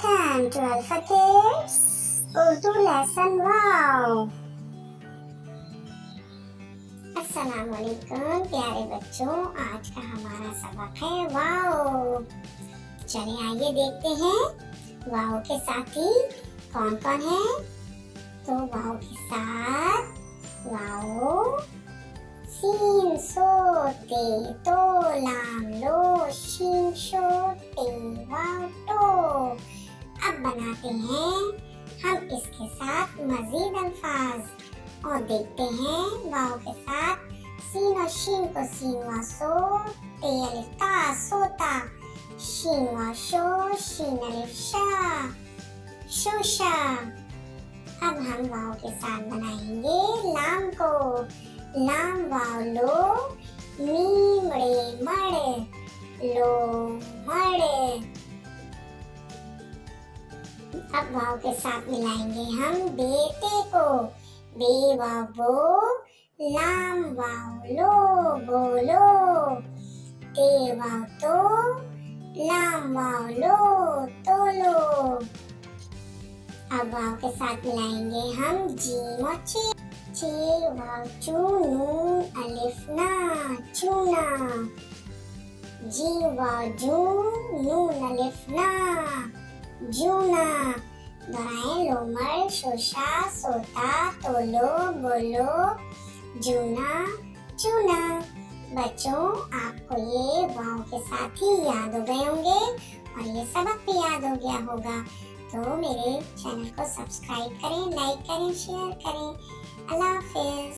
Welcome to Alpha Kids Urdu lesson wow। अस्सलाम वालेकुम प्यारे बच्चों, आज का हमारा सबक है वाओ। चलिए आइए देखते हैं वाओ के साथी कौन कौन है। तो वाओ के साथ वाओ सीन सोते तो लाम लो शीन शोते वाओ तो। अब बनाते हैं हम इसके साथ मजीद अल्फाज और देखते हैं वाओ के साथ सीन और शीन को सीन वा सो ते अलिफ ता सोता, शीन वा शो शीन अलिफ शा शोशा। अब हम वाओ के साथ बनाएंगे लाम को, लाम वाओ लो मीम रे मड़ लो मड़। अब वाओ के साथ मिलाएंगे हम बेटे को, बे वाओ बो लाम वाओ लो बोलो, ते वाओ तो लाम वाओ लो तोलो। अब वाओ के साथ मिलाएंगे हम जीम और चे वाओ चू नून अलिफ ना चूना, जी वाओ जू नून अलिफ ना जूना। दोहराएं लोमड़ शोशा सोता तोलो बोलो जूना चूना। बच्चों आपको ये वाओ के साथ ही याद हो गए होंगे और ये सबक भी याद हो गया होगा। तो मेरे चैनल को सब्सक्राइब करें, लाइक करें, शेयर करें। अल्लाह हाफिज।